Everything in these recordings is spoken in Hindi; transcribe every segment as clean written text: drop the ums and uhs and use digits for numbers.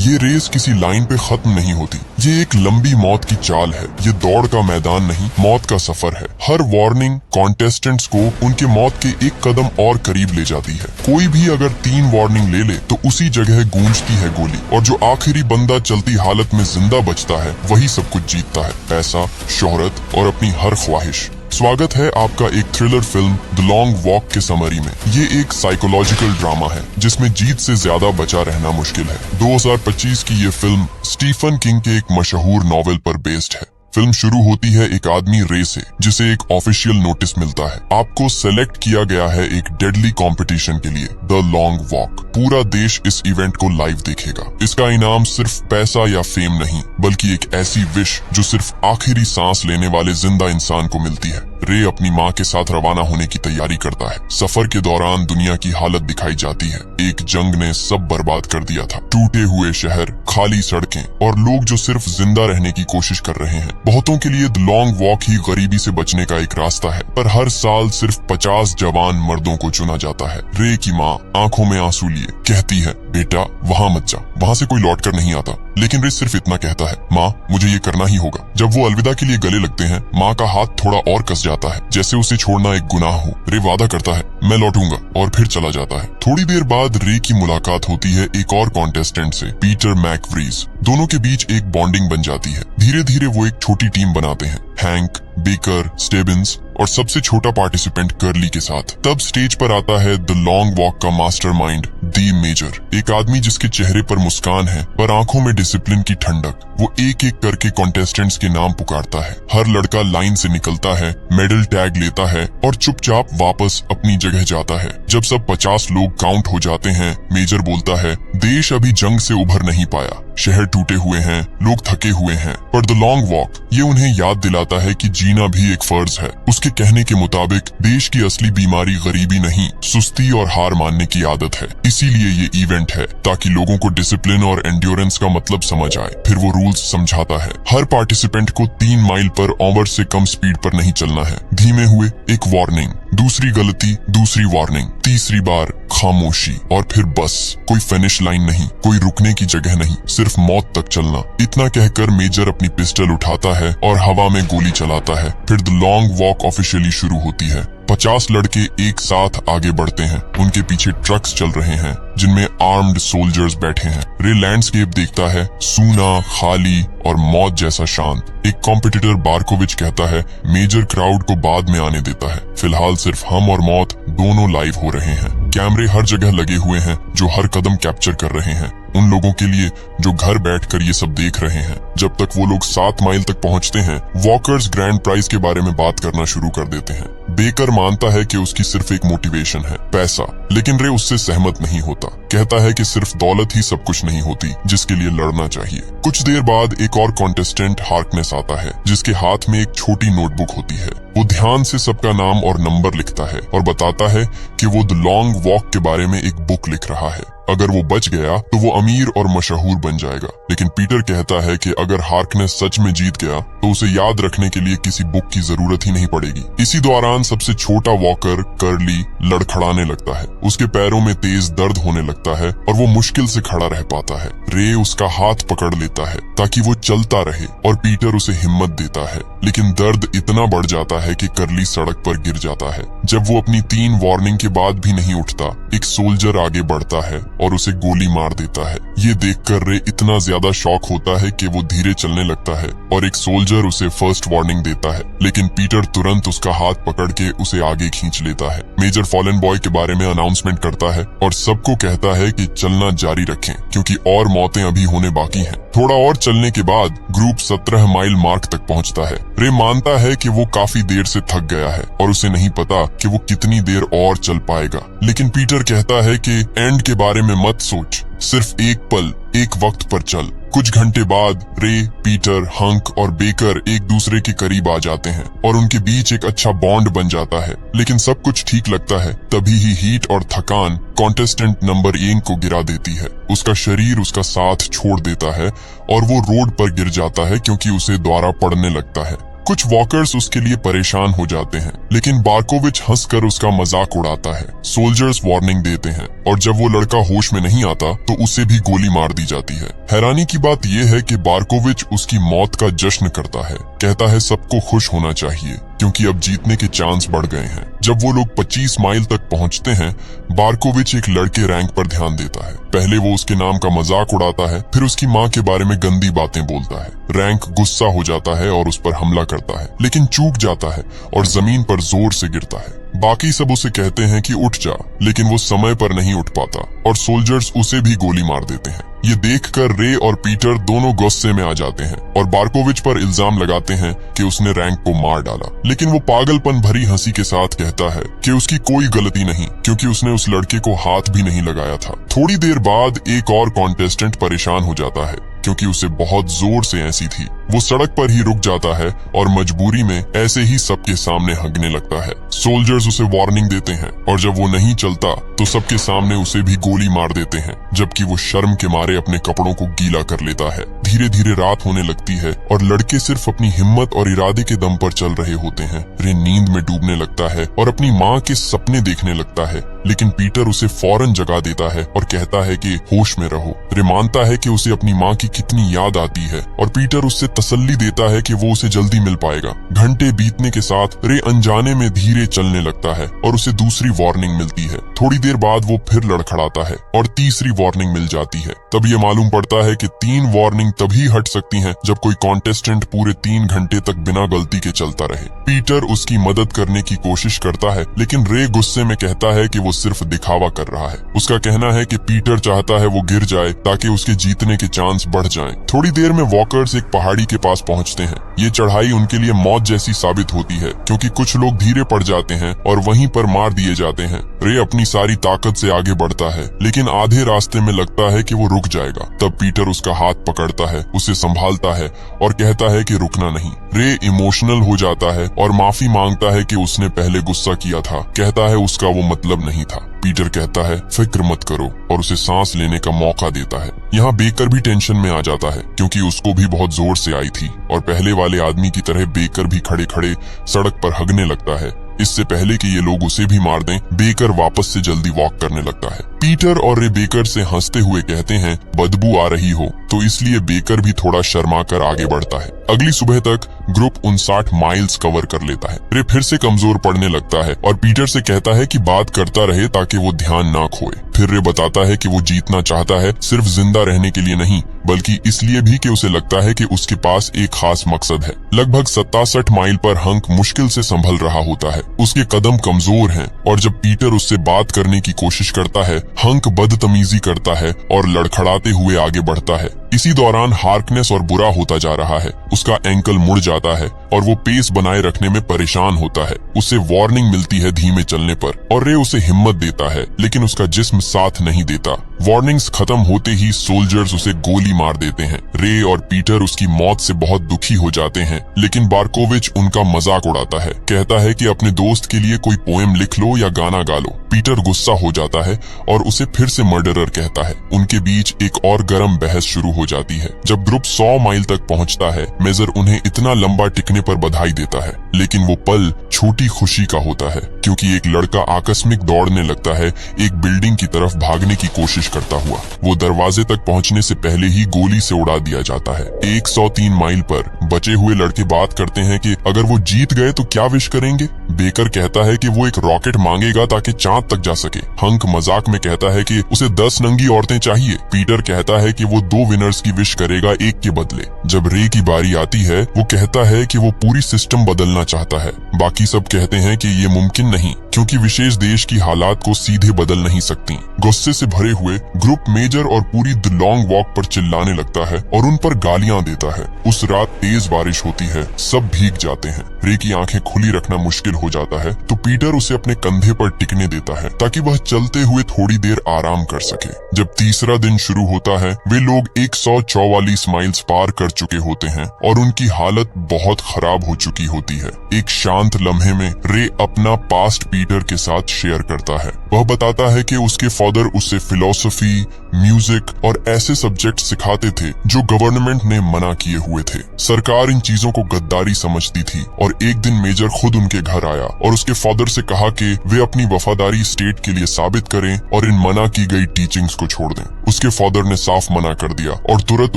ये रेस किसी लाइन पे खत्म नहीं होती, ये एक लंबी मौत की चाल है। ये दौड़ का मैदान नहीं, मौत का सफर है। हर वार्निंग कॉन्टेस्टेंट्स को उनके मौत के एक कदम और करीब ले जाती है। कोई भी अगर 3 वार्निंग ले ले तो उसी जगह गूंजती है गोली, और जो आखिरी बंदा चलती हालत में जिंदा बचता है वही सब कुछ जीतता है, पैसा, शोहरत और अपनी हर ख्वाहिश। स्वागत है आपका एक thriller film the long walk के समरी में। ये एक साइकोलॉजिकल ड्रामा है जिसमें जीत से ज्यादा बचा रहना मुश्किल है। 2025 की ये फिल्म स्टीफन किंग के एक मशहूर नॉवेल पर बेस्ड है। फिल्म शुरू होती है एक आदमी रे से, जिसे एक ऑफिशियल नोटिस मिलता है। आपको सेलेक्ट किया गया है एक डेडली कंपटीशन के लिए, द लॉन्ग वॉक। पूरा देश इस इवेंट को लाइव देखेगा। इसका इनाम सिर्फ पैसा या फेम नहीं, बल्कि एक ऐसी विश जो सिर्फ आखिरी सांस लेने वाले जिंदा इंसान को मिलती है। रे अपनी माँ के साथ रवाना होने की तैयारी करता है। सफर के दौरान दुनिया की हालत दिखाई जाती है। एक जंग ने सब बर्बाद कर दिया था। टूटे हुए शहर, खाली सड़कें और लोग जो सिर्फ जिंदा रहने की कोशिश कर रहे हैं। बहुतों के लिए द लॉन्ग वॉक ही गरीबी से बचने का एक रास्ता है, पर हर साल सिर्फ 50 जवान मर्दों को चुना जाता है। रे की माँ आंखों में आंसू लिए कहती है, बेटा वहाँ मत जा, वहाँ से कोई लौट कर नहीं आता। लेकिन रे सिर्फ इतना कहता है, माँ मुझे ये करना ही होगा। जब वो अलविदा के लिए गले लगते हैं, माँ का हाथ थोड़ा और कस जाता है, जैसे उसे छोड़ना एक गुनाह हो। रे वादा करता है, मैं लौटूंगा, और फिर चला जाता है। थोड़ी देर बाद रे की मुलाकात होती है एक और कॉन्टेस्टेंट से, पीटर मैकव्रीज। दोनों के बीच एक बॉन्डिंग बन जाती है। धीरे धीरे वो एक छोटी टीम बनाते हैं, हैंक, बेकर, स्टेबिन्स और सबसे छोटा पार्टिसिपेंट कर्ली के साथ। तब स्टेज पर आता है द लॉन्ग वॉक का मास्टरमाइंड, दी मेजर। एक आदमी जिसके चेहरे पर मुस्कान है पर आंखों में डिसिप्लिन की ठंडक। वो एक एक करके कॉन्टेस्टेंट्स के नाम पुकारता है। हर लड़का लाइन से निकलता है, मेडल टैग लेता है और चुपचाप वापस अपनी जगह जाता है। जब सब 50 लोग काउंट हो जाते हैं, मेजर बोलता है, देश अभी जंग से उभर नहीं पाया, शहर टूटे हुए हैं, लोग थके हुए हैं, पर द लॉन्ग वॉक ये उन्हें याद दिलाता है कि जीना भी एक फर्ज है। उसके कहने के मुताबिक देश की असली बीमारी गरीबी नहीं, सुस्ती और हार मानने की आदत है। इसीलिए ये इवेंट है, ताकि लोगों को डिसिप्लिन और एंड्योरेंस का मतलब समझ आए। फिर वो रूल्स समझाता है। हर पार्टिसिपेंट को 3 माइल पर ओवर से कम स्पीड पर नहीं चलना है। धीमे हुए एक वार्निंग, दूसरी गलती दूसरी वार्निंग, तीसरी बार खामोशी, और फिर बस। कोई फिनिश लाइन नहीं, कोई रुकने की जगह नहीं, सिर्फ मौत तक चलना। इतना कहकर मेजर अपनी पिस्टल उठाता है और हवा में गोली चलाता है। फिर द लॉन्ग वॉक ऑफिशियली शुरू होती है। 50 लड़के एक साथ आगे बढ़ते हैं। उनके पीछे ट्रक्स चल रहे हैं जिनमें आर्म्ड सोल्जर्स बैठे हैं। रे लैंडस्केप देखता है, सूना, खाली और मौत जैसा शांत। एक कॉम्पिटिटर बार्कोविच कहता है, मेजर क्राउड को बाद में आने देता है, फिलहाल सिर्फ हम और मौत दोनों लाइव हो रहे हैं। कैमरे हर जगह लगे हुए हैं जो हर कदम कैप्चर कर रहे हैं, उन लोगों के लिए जो घर बैठकर ये सब देख रहे हैं। जब तक वो लोग 7 माइल तक पहुंचते हैं, वॉकर्स ग्रैंड प्राइज के बारे में बात करना शुरू कर देते हैं। बेकर मानता है कि उसकी सिर्फ एक मोटिवेशन है, पैसा, लेकिन रे उससे सहमत नहीं होता। कहता है कि सिर्फ दौलत ही सब कुछ नहीं होती जिसके लिए लड़ना चाहिए। कुछ देर बाद एक और कॉन्टेस्टेंट हार्कनेस आता है, जिसके हाथ में एक छोटी नोटबुक होती है। वो ध्यान से सबका नाम और नंबर लिखता है और बताता है कि वो द लॉन्ग वॉक के बारे में एक बुक लिख रहा है। अगर वो बच गया तो वो अमीर और मशहूर बन जाएगा। लेकिन पीटर कहता है कि अगर हार्कनेस सच में जीत गया तो उसे याद रखने के लिए किसी बुक की जरूरत ही नहीं पड़ेगी। इसी दौरान सबसे छोटा वॉकर कर्ली लड़खड़ाने लगता है। उसके पैरों में तेज दर्द होने लगता है और वो मुश्किल से खड़ा रह पाता है। रे उसका हाथ पकड़ लेता है ताकि वो चलता रहे और पीटर उसे हिम्मत देता है। लेकिन दर्द इतना बढ़ जाता है कि कर्ली सड़क पर गिर जाता है। जब वो अपनी 3 वार्निंग के बाद भी नहीं उठता, एक सोल्जर आगे बढ़ता है और उसे गोली मार देता है। ये देखकर रे इतना ज्यादा शॉक होता है कि वो धीरे चलने लगता है और एक सोल्जर उसे फर्स्ट वार्निंग देता है। लेकिन पीटर तुरंत उसका हाथ पकड़ के उसे आगे खींच लेता है। मेजर फॉलन बॉय के बारे में अनाउंसमेंट करता है और सबको कहता है कि चलना जारी रखें क्योंकि और मौतें अभी होने बाकी हैं। थोड़ा और चलने के बाद ग्रुप 17 माइल मार्क तक पहुंचता है। रे मानता है कि वो काफी देर से थक गया है और उसे नहीं पता कि वो कितनी देर और चल पाएगा। लेकिन पीटर कहता है कि एंड के बारे में मत सोच, सिर्फ एक पल, एक वक्त पर चल। कुछ घंटे बाद रे, पीटर, हंक और बेकर एक दूसरे के करीब आ जाते हैं और उनके बीच एक अच्छा बॉन्ड बन जाता है। लेकिन सब कुछ ठीक लगता है, तभी ही हीट और थकान कॉन्टेस्टेंट नंबर 1 को गिरा देती है। उसका शरीर उसका साथ छोड़ देता है और वो रोड पर गिर जाता है क्योंकि उसे द्वारा पड़ने लगता है। कुछ वॉकर्स उसके लिए परेशान हो जाते हैं, लेकिन बारकोविच हंसकर उसका मजाक उड़ाता है। सोल्जर्स वार्निंग देते हैं और जब वो लड़का होश में नहीं आता तो उसे भी गोली मार दी जाती है। हैरानी की बात यह है कि बारकोविच उसकी मौत का जश्न करता है, कहता है सबको खुश होना चाहिए क्योंकि अब जीतने के चांस बढ़ गए हैं। जब वो लोग 25 माइल तक पहुंचते हैं, बारकोविच एक लड़के रैंक पर ध्यान देता है। पहले वो उसके नाम का मजाक उड़ाता है, फिर उसकी माँ के बारे में गंदी बातें बोलता है। रैंक गुस्सा हो जाता है और उस पर हमला करता है, लेकिन चूक जाता है और जमीन पर जोर से गिरता है। बाकी सब उसे कहते हैं कि उठ जा, लेकिन वो समय पर नहीं उठ पाता और सोल्जर्स उसे भी गोली मार देते हैं। ये देखकर रे और पीटर दोनों गुस्से में आ जाते हैं और बारकोविच पर इल्जाम लगाते हैं कि उसने रैंक को मार डाला, लेकिन वो पागलपन भरी हंसी के साथ कहता है कि उसकी कोई गलती नहीं क्योंकि उसने उस लड़के को हाथ भी नहीं लगाया था। थोड़ी देर बाद एक और कॉन्टेस्टेंट परेशान हो जाता है क्योंकि उसे बहुत जोर से ऐसी थी। वो सड़क पर ही रुक जाता है और मजबूरी में ऐसे ही सबके सामने हगने लगता है। सोल्जर्स उसे वार्निंग देते हैं और जब वो नहीं चलता तो सबके सामने उसे भी गोली मार देते हैं, जबकि वो शर्म के मारे अपने कपड़ों को गीला कर लेता है। धीरे धीरे रात होने लगती है और लड़के सिर्फ अपनी हिम्मत और इरादे के दम पर चल रहे होते हैं। रे नींद में डूबने लगता है और अपनी माँ के सपने देखने लगता है, लेकिन पीटर उसे फौरन जगा देता है और कहता है कि होश में रहो। रे मानता है कि उसे अपनी माँ की कितनी याद आती है और पीटर उससे तसल्ली देता है कि वो उसे जल्दी मिल पाएगा। घंटे बीतने के साथ रे अनजाने में धीरे चलने लगता है और उसे दूसरी वार्निंग मिलती है। थोड़ी देर बाद वो फिर लड़खड़ाता है और तीसरी वार्निंग मिल जाती है। तब ये मालूम पड़ता है कि 3 वार्निंग तभी हट सकती हैं जब कोई कॉन्टेस्टेंट पूरे 3 घंटे तक बिना गलती के चलता रहे। पीटर उसकी मदद करने की कोशिश करता है, लेकिन रे गुस्से में कहता है कि वो सिर्फ दिखावा कर रहा है। उसका कहना है कि पीटर चाहता है वो गिर जाए ताकि उसके जीतने के चांस बढ़ जाएं। थोड़ी देर में वॉकर्स एक पहाड़ी के पास पहुंचते हैं। ये चढ़ाई उनके लिए मौत जैसी साबित होती है क्योंकि कुछ लोग धीरे पड़ जाते हैं और वहीं पर मार दिए जाते हैं। रे अपनी सारी ताकत से आगे बढ़ता है, लेकिन आधे रास्ते में लगता है कि वो रुक जाएगा। तब पीटर उसका हाथ पकड़ता है, उसे संभालता है और कहता है कि रुकना नहीं। रे इमोशनल हो जाता है और माफी मांगता है कि उसने पहले गुस्सा किया था। कहता है उसका वो मतलब नहीं था। पीटर कहता है फिक्र मत करो और उसे सांस लेने का मौका देता है। यहाँ बेकर भी टेंशन में आ जाता है क्योंकि उसको भी बहुत जोर से आई थी और पहले वाले आदमी की तरह बेकर भी खड़े खड़े सड़क पर हगने लगता है। इससे पहले कि ये लोग उसे भी मार दें, बेकर वापस से जल्दी वॉक करने लगता है। पीटर और रे बेकर से हंसते हुए कहते हैं बदबू आ रही हो, तो इसलिए बेकर भी थोड़ा शर्मा कर आगे बढ़ता है। अगली सुबह तक ग्रुप 59 माइल्स कवर कर लेता है। रे फिर से कमजोर पड़ने लगता है और पीटर से कहता है कि बात करता रहे ताकि वो ध्यान ना खोए। फिर रे बताता है कि वो जीतना चाहता है, सिर्फ जिंदा रहने के लिए नहीं बल्कि इसलिए भी कि उसे लगता है कि उसके पास एक खास मकसद है। लगभग 67 माइल पर हंक मुश्किल से संभल रहा होता है। उसके कदम कमजोर हैं और जब पीटर उससे बात करने की कोशिश करता है, हंक बदतमीजी करता है और लड़खड़ाते हुए आगे बढ़ता है। इसी दौरान हार्कनेस और बुरा होता जा रहा है। उसका एंकल मुड़ जाता है और वो पेस बनाए रखने में परेशान होता है। उसे वार्निंग मिलती है धीमे चलने पर और रे उसे हिम्मत देता है, लेकिन उसका जिस्म साथ नहीं देता। वार्निंग्स खत्म होते ही सोल्जर्स उसे गोली मार देते हैं। रे और पीटर उसकी मौत से बहुत दुखी हो जाते हैं, लेकिन बारकोविच उनका मजाक उड़ाता है। कहता है कि अपने दोस्त के लिए कोई पोएम लिख लो या गाना गा लो। पीटर गुस्सा हो जाता है और उसे फिर से मर्डरर कहता है। उनके बीच एक और गर्म बहस शुरू हो जाती है। जब ग्रुप 100 माइल तक पहुंचता है, मेजर उन्हें इतना लंबा टिकने पर बधाई देता है, लेकिन वो पल छोटी खुशी का होता है क्योंकि एक लड़का आकस्मिक दौड़ने लगता है, एक बिल्डिंग की तरफ भागने की कोशिश करता हुआ। वो दरवाजे तक पहुंचने से पहले ही गोली से उड़ा दिया जाता है। 103 माइल पर बचे हुए लड़के बात करते हैं कि अगर वो जीत गए तो क्या विश करेंगे। बेकर कहता है कि वो एक रॉकेट मांगेगा ताकि चांद तक जा सके। हंक मजाक में कहता है कि उसे 10 नंगी औरतें चाहिए। पीटर कहता है कि वो 2 विनर्स की विश करेगा एक के बदले। जब रे की बारी आती है, वो कहता है कि वो पूरी सिस्टम बदलना चाहता है। बाकी सब कहते हैं कि ये मुमकिन नहीं क्योंकि विशेष देश की हालात को सीधे बदल नहीं सकती। गुस्से से भरे हुए ग्रुप मेजर और पूरी द लॉन्ग वॉक पर चिल्लाने लगता है और उन पर गालियां देता है। उस रात तेज बारिश होती है, सब भीग जाते हैं। रे की आंखें खुली रखना मुश्किल हो जाता है तो पीटर उसे अपने कंधे पर टिकने देता है ताकि वह चलते हुए थोड़ी देर आराम कर सके। जब तीसरा दिन शुरू होता है, वे लोग 144 माइल्स पार कर चुके होते हैं और उनकी हालत बहुत खराब हो चुकी होती है। एक शांत लम्हे में रे अपना पास्ट पीटर के साथ शेयर करता है। वह बताता है कि उसके फादर उसे फिलॉसफी, म्यूजिक और ऐसे सब्जेक्ट सिखाते थे जो गवर्नमेंट ने मना किए हुए थे। सरकार इन चीजों को गद्दारी समझती थी और एक दिन मेजर खुद उनके घर आया और उसके फादर से कहा कि वे अपनी वफादारी स्टेट के लिए साबित करें और इन मना की गई टीचिंग्स को छोड़ दें। उसके फादर ने साफ मना कर दिया और तुरंत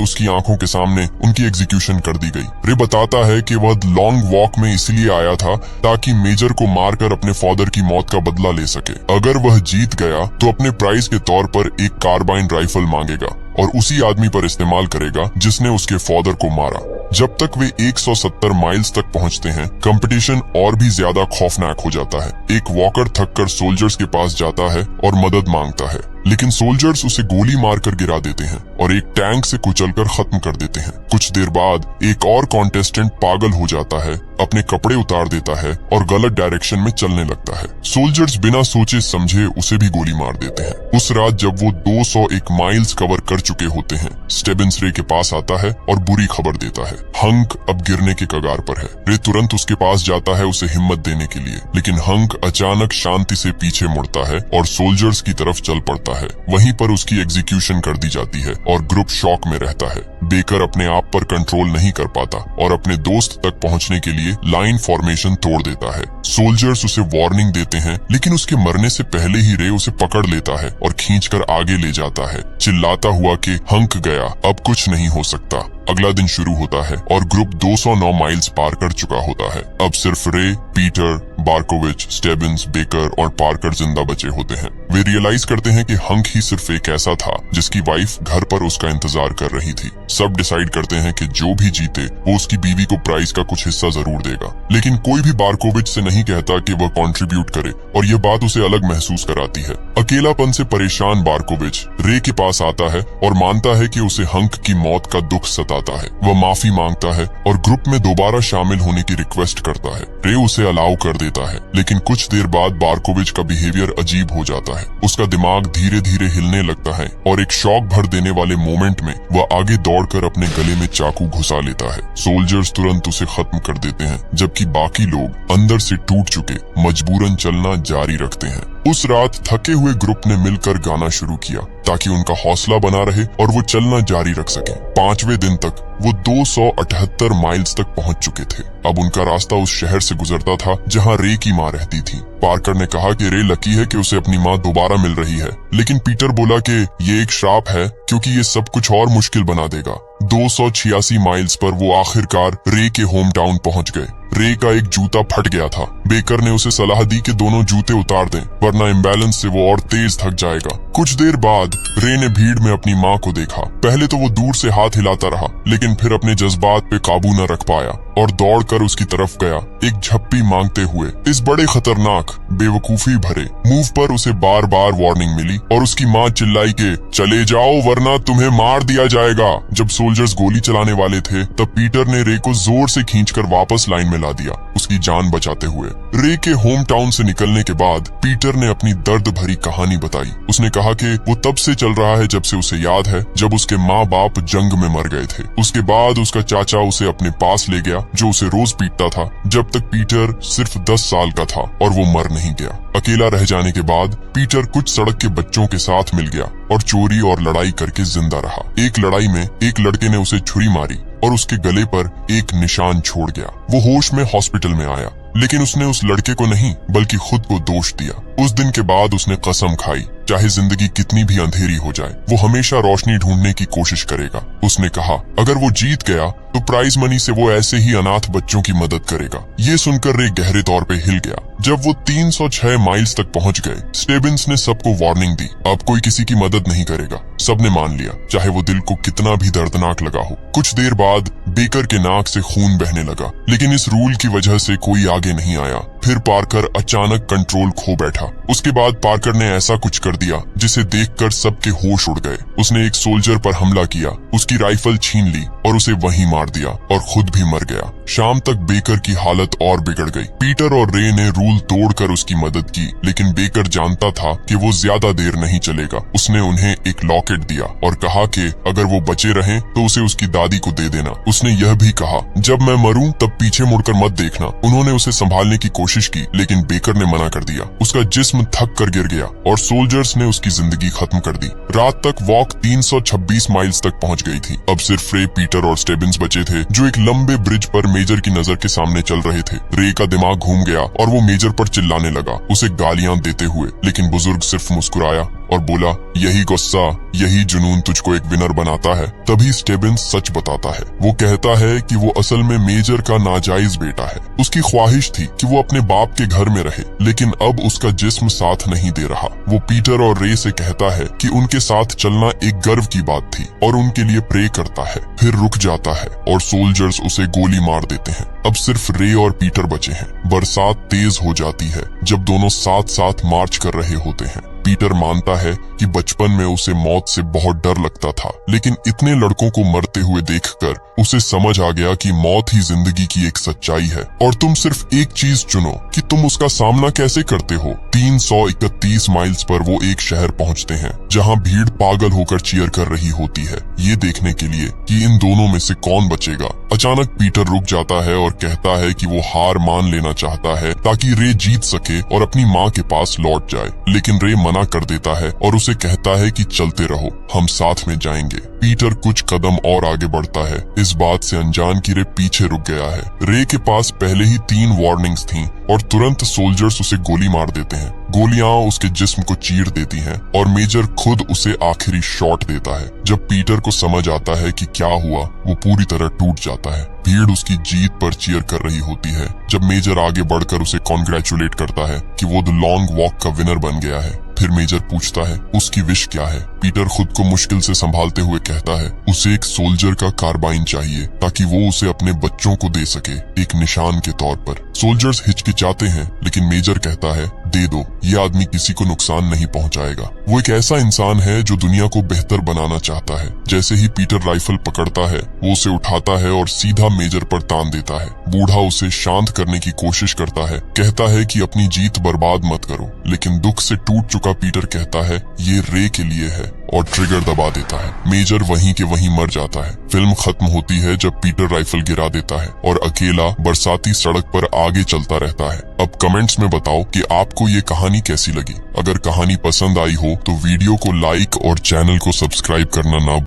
उसकी आंखों के सामने उनकी एग्जीक्यूशन कर दी गई। रे बताता है कि वह लॉन्ग वॉक में इसलिए आया था ताकि मेजर को मारकर अपने फादर की मौत का बदला ले सके। अगर वह जीत गया तो अपने प्राइज के तौर पर एक कार्बाइन राइफल मांगेगा और उसी आदमी पर इस्तेमाल करेगा जिसने उसके फादर को मारा। जब तक वे 170 माइल्स तक पहुंचते हैं, कंपटीशन और भी ज्यादा खौफनाक हो जाता है। एक वॉकर थककर सोल्जर्स के पास जाता है और मदद मांगता है, लेकिन सोल्जर्स उसे गोली मारकर गिरा देते हैं और एक टैंक से कुचलकर खत्म कर देते हैं। कुछ देर बाद एक और कॉन्टेस्टेंट पागल हो जाता है, अपने कपड़े उतार देता है और गलत डायरेक्शन में चलने लगता है। सोल्जर्स बिना सोचे समझे उसे भी गोली मार देते हैं। उस रात जब वो 201 माइल्स कवर कर चुके होते हैं, स्टेबिन्स रे के पास आता है और बुरी खबर देता है। हंक अब गिरने के कगार पर है। रे तुरंत उसके पास जाता है उसे हिम्मत देने के लिए, लेकिन हंक अचानक शांति से पीछे मुड़ता है और सोल्जर्स की तरफ चल पड़ता है। वहीं पर उसकी एग्जीक्यूशन कर दी जाती है और ग्रुप शॉक में रहता है। बेकर अपने आप पर कंट्रोल नहीं कर पाता और अपने दोस्त तक पहुंचने के लिए लाइन फॉर्मेशन तोड़ देता है। सोल्जर्स उसे वार्निंग देते हैं, लेकिन उसके मरने से पहले ही रे उसे पकड़ लेता है और खींचकर आगे ले जाता है, चिल्लाता हुआ कि हंक गया, अब कुछ नहीं हो सकता। अगला दिन शुरू होता है और ग्रुप 209 माइल्स पार कर चुका होता है। अब सिर्फ रे, पीटर, बार्कोविच, स्टेबिन्स, बेकर और पार्कर जिंदा बचे होते हैं। वे रियलाइज करते हैं कि हंक ही सिर्फ एक ऐसा था जिसकी वाइफ घर पर उसका इंतजार कर रही थी। सब डिसाइड करते हैं कि जो भी जीते वो उसकी बीवी को प्राइज का कुछ हिस्सा जरूर देगा, लेकिन कोई भी बार्कोविच से नहीं कहता कि वह कंट्रीब्यूट करे और ये बात उसे अलग महसूस कराती है। अकेलापन से परेशान बार्कोविच रे के पास आता है और मानता है कि उसे हंक की मौत का दुख सताता है। वह माफी मांगता है और ग्रुप में दोबारा शामिल होने की रिक्वेस्ट करता है। रे उसे अलाउ कर देता है, लेकिन कुछ देर बाद बार्कोविच का बिहेवियर अजीब हो जाता है। उसका दिमाग धीरे धीरे हिलने लगता है और एक शॉक भर देने वाले मोमेंट में वह आगे दौड़कर अपने गले में चाकू घुसा लेता है। सोल्जर्स तुरंत उसे खत्म कर देते हैं, जबकि बाकी लोग अंदर से टूट चुके मजबूरन चलना जारी रखते हैं। उस रात थके हुए ग्रुप ने मिलकर गाना शुरू किया ताकि उनका हौसला बना रहे और वो चलना जारी रख सके। 5वें दिन तक वो 278 माइल्स तक पहुंच चुके थे। अब उनका रास्ता उस शहर से गुजरता था जहां रे की माँ रहती थी। पार्कर ने कहा कि रे लकी है कि उसे अपनी माँ दोबारा मिल रही है, लेकिन पीटर बोला कि ये एक श्राप है क्योंकि ये सब कुछ और मुश्किल बना देगा। 286 माइल्स पर वो आखिरकार रे के होम टाउन पहुंच गए। रे का एक जूता फट गया था। बेकर ने उसे सलाह दी कि दोनों जूते उतार दें, वरना इम्बैलेंस से वो और तेज थक जाएगा। कुछ देर बाद रे ने भीड़ में अपनी माँ को देखा। पहले तो वो दूर से हाथ हिलाता रहा, लेकिन फिर अपने जज्बात पे काबू न रख पाया और दौड़कर उसकी तरफ गया, एक झप्पी मांगते हुए। इस बड़े खतरनाक, बेवकूफी भरे मूव पर उसे बार बार वार्निंग मिली और उसकी माँ चिल्लाई के चले जाओ वरना तुम्हें मार दिया जाएगा। जब सोल्जर्स गोली चलाने वाले थे तब पीटर ने रे को जोर से खींचकर वापस लाइन में ला दिया, उसकी जान बचाते हुए। रे के होम टाउन से निकलने के बाद पीटर ने अपनी दर्द भरी कहानी बताई। उसने कहा कि वो तब से चल रहा है जब से उसे याद है, जब उसके माँ बाप जंग में मर गए थे। उसके बाद उसका चाचा उसे अपने पास ले गया जो उसे रोज पीटता था, जब तक पीटर सिर्फ 10 साल का था और वो मर नहीं गया। अकेला रह जाने के बाद पीटर कुछ सड़क के बच्चों के साथ मिल गया और चोरी और लड़ाई करके जिंदा रहा। एक लड़ाई में एक लड़के ने उसे छुरी मारी और उसके गले पर एक निशान छोड़ गया। वो होश में हॉस्पिटल में आया, लेकिन उसने उस लड़के को नहीं बल्कि खुद को दोष दिया। उस दिन के बाद उसने कसम खाई, चाहे जिंदगी कितनी भी अंधेरी हो जाए, वो हमेशा रोशनी ढूंढने की कोशिश करेगा। उसने कहा अगर वो जीत गया तो प्राइज मनी से वो ऐसे ही अनाथ बच्चों की मदद करेगा। ये सुनकर रे गहरे तौर पे हिल गया। जब वो 306 माइल्स तक पहुंच गए, स्टेबिन्स ने सबको वार्निंग दी, अब कोई किसी की मदद नहीं करेगा। सबने मान लिया, चाहे वो दिल को कितना भी दर्दनाक लगा हो। कुछ देर बाद बेकर के नाक से खून बहने लगा, लेकिन इस रूल की वजह से कोई आगे नहीं आया। फिर पार्कर अचानक कंट्रोल खो बैठा। उसके बाद पार्कर ने ऐसा कुछ कर दिया जिसे देखकर सबके होश उड़ गए। उसने एक सोल्जर पर हमला किया, उसकी राइफल छीन ली और उसे वहीं मार मार दिया और खुद भी मर गया। शाम तक बेकर की हालत और बिगड़ गई। पीटर और रे ने रूल तोड़कर उसकी मदद की, लेकिन बेकर जानता था कि वो ज्यादा देर नहीं चलेगा। उसने उन्हें एक लॉकेट दिया और कहा कि अगर वो बचे रहें तो उसे उसकी दादी को दे देना। उसने यह भी कहा, जब मैं मरूं तब पीछे मुड़कर मत देखना। उन्होंने उसे संभालने की कोशिश की, लेकिन बेकर ने मना कर दिया। उसका जिस्म थक कर गिर गया और सोल्जर्स ने उसकी जिंदगी खत्म कर दी। रात तक वॉक 326 माइल्स तक पहुंच गई थी। अब सिर्फ रे, पीटर और स्टेबिन्स बचे थे, जो एक लंबे ब्रिज पर मेजर की नजर के सामने चल रहे थे। रे का दिमाग घूम गया और वो मेजर पर चिल्लाने लगा, उसे गालियां देते हुए, लेकिन बुजुर्ग सिर्फ मुस्कुराया और बोला, यही गुस्सा, यही जुनून तुझको एक विनर बनाता है। तभी स्टेबिन्स सच बताता है। वो कहता है कि वो असल में मेजर का नाजायज बेटा है। उसकी ख्वाहिश थी कि वो अपने बाप के घर में रहे, लेकिन अब उसका जिस्म साथ नहीं दे रहा। वो पीटर और रे से कहता है कि उनके साथ चलना एक गर्व की बात थी और उनके लिए प्रे करता है। फिर रुक जाता है और सोल्जर्स उसे गोली मार देते हैं। अब सिर्फ रे और पीटर बचे हैं। बरसात तेज हो जाती है जब दोनों साथ साथ मार्च कर रहे होते हैं। पीटर मानता है कि बचपन में उसे मौत से बहुत डर लगता था, लेकिन इतने लड़कों को मरते हुए देखकर उसे समझ आ गया कि मौत ही जिंदगी की एक सच्चाई है और तुम सिर्फ एक चीज चुनो कि तुम उसका सामना कैसे करते हो। 331 माइल्स पर वो एक शहर पहुंचते हैं जहां भीड़ पागल होकर चीयर कर रही होती है, ये देखने के लिए कि इन दोनों में से कौन बचेगा। अचानक पीटर रुक जाता है और कहता है कि वो हार मान लेना चाहता है ताकि रे जीत सके और अपनी माँ के पास लौट जाए, लेकिन रे मना कर देता है और उसे कहता है कि चलते रहो, हम साथ में जाएंगे। पीटर कुछ कदम और आगे बढ़ता है, इस बात से अनजान कि रे पीछे रुक गया है। रे के पास पहले ही 3 वार्निंग्स थीं और तुरंत सोल्जर्स उसे गोली मार देते हैं। गोलियां उसके जिस्म को चीर देती हैं और मेजर खुद उसे आखिरी शॉट देता है। जब पीटर को समझ आता है कि क्या हुआ, वो पूरी तरह टूट जाता है। भीड़ उसकी जीत पर चीयर कर रही होती है। जब मेजर आगे बढ़कर उसे कॉन्ग्रेचुलेट करता है कि वो द लॉन्ग वॉक का विनर बन गया है, फिर मेजर पूछता है उसकी विश क्या है। पीटर खुद को मुश्किल से संभालते हुए कहता है उसे एक सोल्जर का कार्बाइन चाहिए ताकि वो उसे अपने बच्चों को दे सके, एक निशान के तौर पर। सोल्जर्स हिचकिचाते हैं, लेकिन मेजर कहता है दे दो, ये आदमी किसी को नुकसान नहीं पहुंचाएगा। वो एक ऐसा इंसान है जो दुनिया को बेहतर बनाना चाहता है। जैसे ही पीटर राइफल पकड़ता है, वो उसे उठाता है और सीधा मेजर पर तान देता है। बूढ़ा उसे शांत करने की कोशिश करता है, कहता है कि अपनी जीत बर्बाद मत करो, लेकिन दुख से टूट चुका पीटर कहता है ये रे के लिए है और ट्रिगर दबा देता है। मेजर वहीं के वहीं मर जाता है। फिल्म खत्म होती है जब पीटर राइफल गिरा देता है और अकेला बरसाती सड़क पर आगे चलता रहता है। अब कमेंट्स में बताओ कि आपको ये कहानी कैसी लगी। अगर कहानी पसंद आई हो तो वीडियो को लाइक और चैनल को सब्सक्राइब करना ना